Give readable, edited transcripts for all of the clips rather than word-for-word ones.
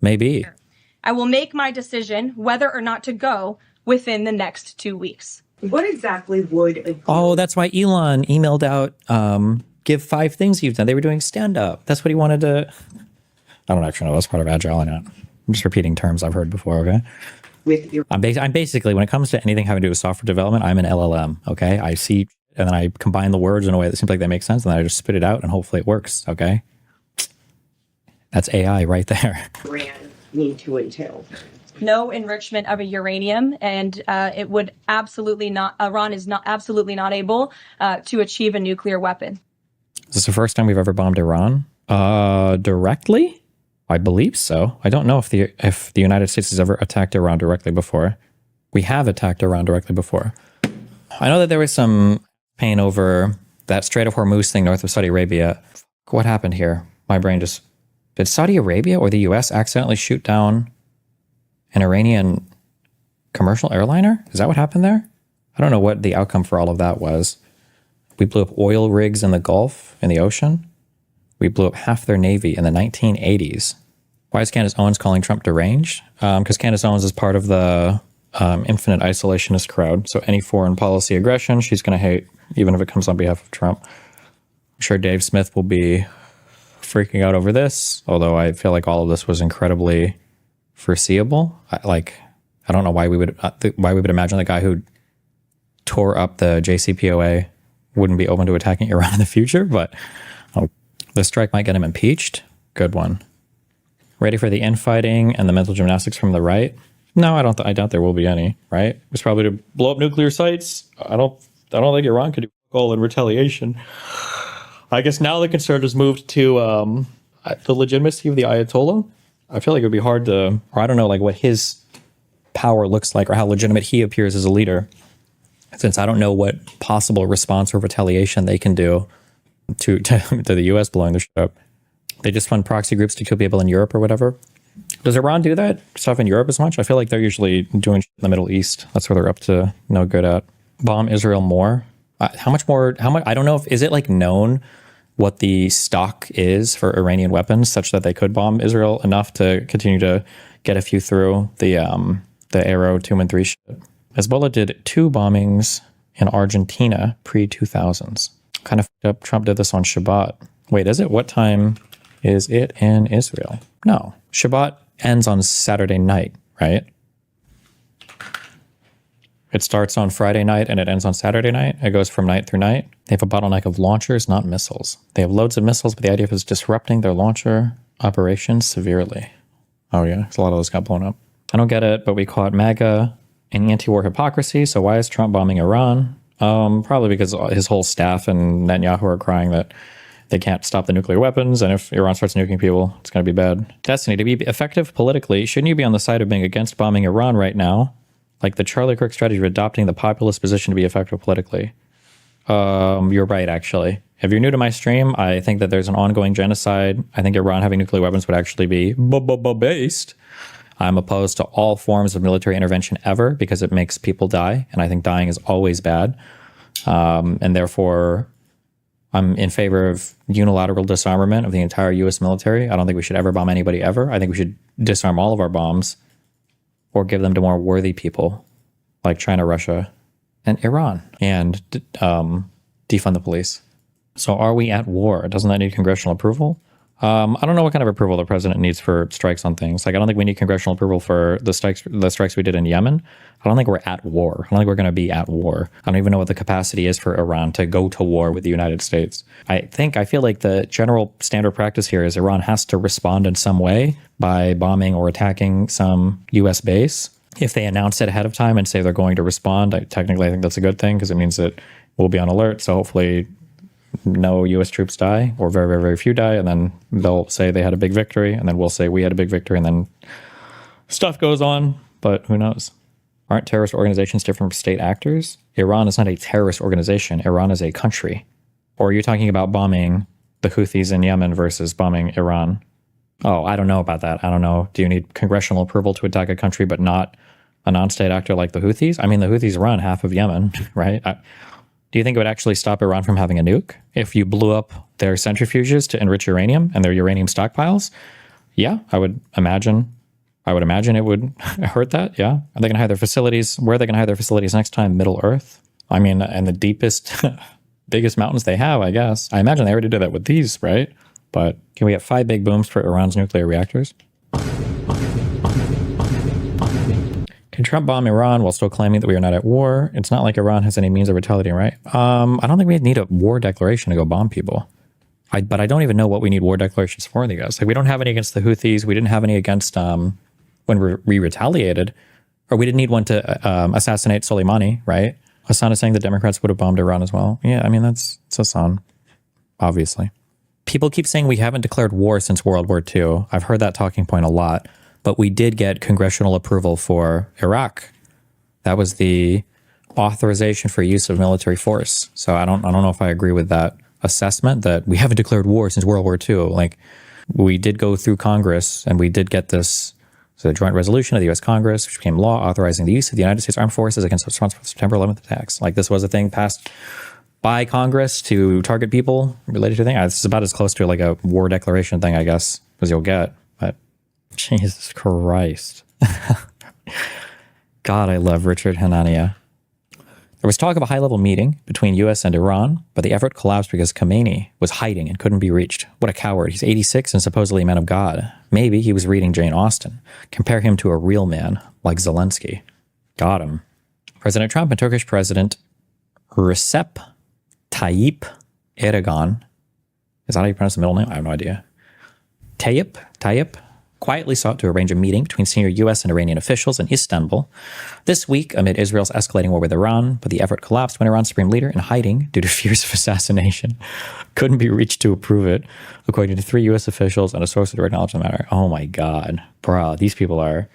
Maybe. I will make my decision whether or not to go within the next 2 weeks. What exactly would... Oh, that's why Elon emailed out, give 5 things you've done. They were doing stand-up. That's what he wanted to... I don't actually know. That's part of Agile or not. I'm just repeating terms I've heard before, okay? With your... I'm basically, when it comes to anything having to do with software development, I'm an LLM, okay? I see, and then I combine the words in a way that seems like they make sense, and then I just spit it out, and hopefully it works, okay? That's AI right there. brand need to entail? No enrichment of a uranium, and it would absolutely not, Iran is not absolutely not able to achieve a nuclear weapon. Is this the first time we've ever bombed Iran? Directly? I believe so. I don't know if the United States has ever attacked Iran directly before. We have attacked Iran directly before. I know that there was some pain over that Strait of Hormuz thing north of Saudi Arabia. What happened here? My brain just... Did Saudi Arabia or the US accidentally shoot down an Iranian commercial airliner? Is that what happened there? I don't know what the outcome for all of that was. We blew up oil rigs in the Gulf, in the ocean. We blew up half their navy in the 1980s. Why is Candace Owens calling Trump deranged? Because Candace Owens is part of the infinite isolationist crowd. So any foreign policy aggression, she's going to hate, even if it comes on behalf of Trump. I'm sure Dave Smith will be freaking out over this, although I feel like all of this was incredibly foreseeable. I don't know why we would imagine the guy who tore up the JCPOA wouldn't be open to attacking Iran in the future, but the strike might get him impeached. Good one. Ready for the infighting and the mental gymnastics from the right? No, I doubt there will be any, right? It's probably to blow up nuclear sites. I don't think Iran could do all in retaliation. I guess now the concern has moved to the legitimacy of the Ayatollah. I feel like it would be hard to, or I don't know, like what his power looks like or how legitimate he appears as a leader, since I don't know what possible response or retaliation they can do to the U.S. blowing their shit up. They just fund proxy groups to kill people in Europe or whatever. Does Iran do that stuff in Europe as much? I feel like they're usually doing shit in the Middle East. That's where they're up to no good at. Bomb Israel more. How much more? I don't know if, is it like known what the stock is for Iranian weapons such that they could bomb Israel enough to continue to get a few through the Arrow 2 and 3 shit. Hezbollah did 2 bombings in Argentina pre-2000s. Kind of fucked up. Trump did this on Shabbat. Wait, is it? What time is it in Israel? No. Shabbat ends on Saturday night, right? It starts on Friday night and it ends on Saturday night. It goes from night through night. They have a bottleneck of launchers, not missiles. They have loads of missiles, but the idea is disrupting their launcher operations severely. Oh yeah, because a lot of those got blown up. I don't get it, but we caught MAGA in anti-war hypocrisy. So why is Trump bombing Iran? Probably because his whole staff and Netanyahu are crying that they can't stop the nuclear weapons, and if Iran starts nuking people, it's going to be bad. Destiny, to be effective politically, shouldn't you be on the side of being against bombing Iran right now? Like the Charlie Kirk strategy of adopting the populist position to be effective politically. You're right, actually. If you're new to my stream, I think that there's an ongoing genocide. I think Iran having nuclear weapons would actually be based. I'm opposed to all forms of military intervention ever because it makes people die, and I think dying is always bad. And therefore, I'm in favor of unilateral disarmament of the entire U.S. military. I don't think we should ever bomb anybody ever. I think we should disarm all of our bombs or give them to more worthy people like China, Russia, and Iran, and defund the police. So are we at war? Doesn't that need congressional approval? I don't know what kind of approval the president needs for strikes on things. Like, I don't think we need congressional approval for the strikes we did in Yemen. I don't think we're at war. I don't think we're going to be at war. I don't even know what the capacity is for Iran to go to war with the United States. I feel like the general standard practice here is Iran has to respond in some way by bombing or attacking some U.S. base. If they announce it ahead of time and say they're going to respond, I think that's a good thing because it means that we'll be on alert. So hopefully no U.S. troops die, or very, very, very few die, and then they'll say they had a big victory, and then we'll say we had a big victory, and then stuff goes on, but who knows? Aren't terrorist organizations different from state actors? Iran is not a terrorist organization. Iran is a country. Or are you talking about bombing the Houthis in Yemen versus bombing Iran? Oh, I don't know about that. I don't know. Do you need congressional approval to attack a country but not a non-state actor like the Houthis? I mean, the Houthis run half of Yemen, right? Do you think it would actually stop Iran from having a nuke if you blew up their centrifuges to enrich uranium and their uranium stockpiles? Yeah, I would imagine it would hurt that. Yeah. Are they going to hide their facilities? Where are they going to hide their facilities next time? Middle Earth? I mean, and the deepest, biggest mountains they have, I guess. I imagine they already did that with these, right? But can we get 5 big booms for Iran's nuclear reactors? Can Trump bomb Iran while still claiming that we are not at war? It's not like Iran has any means of retaliating, right? I don't think we need a war declaration to go bomb people. But I don't even know what we need war declarations for, you guys. Like, we don't have any against the Houthis. We didn't have any against when we retaliated, or we didn't need one to assassinate Soleimani, right? Hassan is saying the Democrats would have bombed Iran as well. Yeah, I mean, it's Hassan, obviously. People keep saying we haven't declared war since World War II. I've heard that talking point a lot, but we did get congressional approval for Iraq. That was the authorization for use of military force. So I don't know if I agree with that assessment that we haven't declared war since World War II. Like, we did go through Congress and we did get this, so the joint resolution of the U.S. Congress, which became law authorizing the use of the United States Armed Forces against the responsible September 11th attacks. Like, this was a thing passed by Congress to target people related to the thing. It's about as close to like a war declaration thing, I guess, as you'll get. But Jesus Christ. God, I love Richard Hanania. There was talk of a high-level meeting between U.S. and Iran, but the effort collapsed because Khamenei was hiding and couldn't be reached. What a coward. He's 86 and supposedly a man of God. Maybe he was reading Jane Austen. Compare him to a real man like Zelensky. Got him. President Trump and Turkish President Recep Tayyip Erdogan. Is that how you pronounce the middle name? I have no idea. Tayyip quietly sought to arrange a meeting between senior U.S. and Iranian officials in Istanbul this week amid Israel's escalating war with Iran, but the effort collapsed when Iran's supreme leader, in hiding due to fears of assassination, couldn't be reached to approve it, according to 3 U.S. officials and a source with direct knowledge of the matter. Oh my God. Bruh, these people are...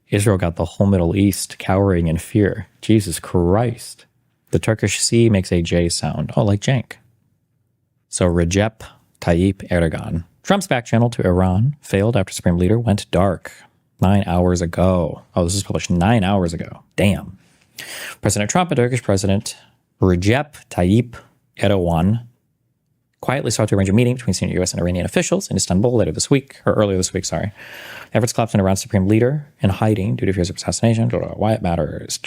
Israel got the whole Middle East cowering in fear. Jesus Christ. The Turkish C makes a J sound. Oh, like jank. So Recep Tayyip Erdogan. Trump's back channel to Iran failed after Supreme Leader went dark 9 hours ago. Oh, this was published 9 hours ago. Damn. President Trump and Turkish President Recep Tayyip Erdogan quietly sought to arrange a meeting between senior U.S. and Iranian officials in Istanbul earlier this week. Efforts collapsed when Iran's supreme leader, in hiding due to fears of assassination. Why it matters.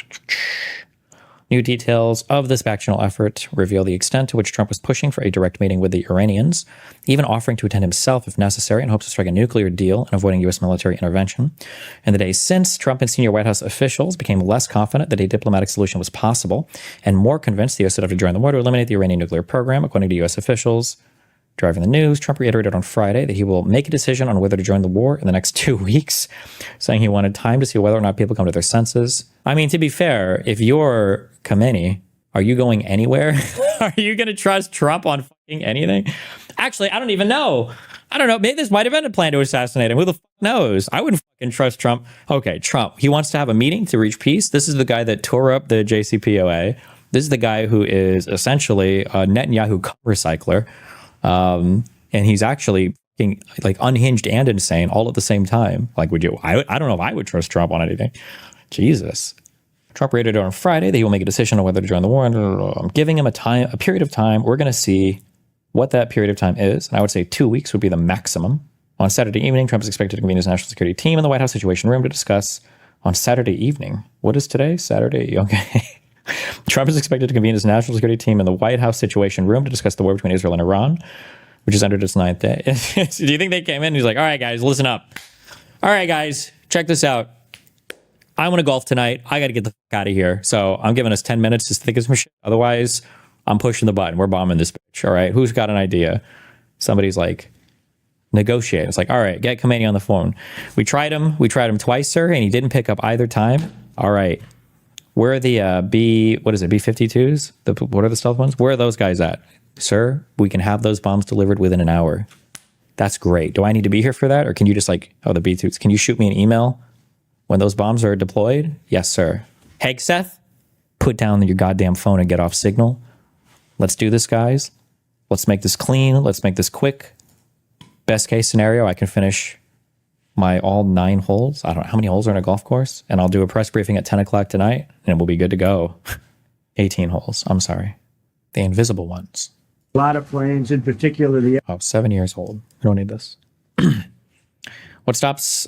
New details of this back-channel effort reveal the extent to which Trump was pushing for a direct meeting with the Iranians, even offering to attend himself if necessary in hopes to strike a nuclear deal and avoiding U.S. military intervention. In the days since, Trump and senior White House officials became less confident that a diplomatic solution was possible and more convinced the U.S. would have to join the war to eliminate the Iranian nuclear program, according to U.S. officials. Driving the news, Trump reiterated on Friday that he will make a decision on whether to join the war in the next 2 weeks, saying he wanted time to see whether or not people come to their senses. I mean, to be fair, if you're Khamenei, are you going anywhere? Are you going to trust Trump on fucking anything? Actually, I don't even know. I don't know. Maybe this might have been a plan to assassinate him. Who the fuck knows? I wouldn't fucking trust Trump. Okay, Trump. He wants to have a meeting to reach peace. This is the guy that tore up the JCPOA. This is the guy who is essentially a Netanyahu recycler. And he's actually like unhinged and insane all at the same time. Like, would you? I don't know if I would trust Trump on anything. Jesus. Trump reiterated on Friday that he will make a decision on whether to join the war. I'm giving him a period of time. We're going to see what that period of time is. And I would say 2 weeks would be the maximum. On Saturday evening, Trump is expected to convene his national security team in the White House Situation Room to discuss on Saturday evening. What is today? Saturday. Okay. Trump is expected to convene his national security team in the White House Situation Room to discuss the war between Israel and Iran, which has entered its 9th day. Do you think they came in and he's like, all right, guys, listen up. All right, guys, check this out. I want to golf tonight. I got to get the fuck out of here. So I'm giving us 10 minutes to think of some shit. Otherwise, I'm pushing the button. We're bombing this bitch. All right. Who's got an idea? Somebody's like, negotiate. It's like, all right, get Khamenei on the phone. We tried him twice, sir, and he didn't pick up either time. All right. Where are the B-52s? What are the stealth ones? Where are those guys at? Sir, we can have those bombs delivered within an hour. That's great. Do I need to be here for that? Or can you just the B-2s? Can you shoot me an email when those bombs are deployed? Yes, sir. Hegseth, put down your goddamn phone and get off signal. Let's do this, guys. Let's make this clean. Let's make this quick. Best case scenario, I can finish my all 9 holes. I don't know how many holes are in a golf course, and I'll do a press briefing at 10 o'clock tonight and we'll be good to go. 18 holes. I'm sorry. The invisible ones. A lot of planes, in particular the... 7 years old. We don't need this. What stops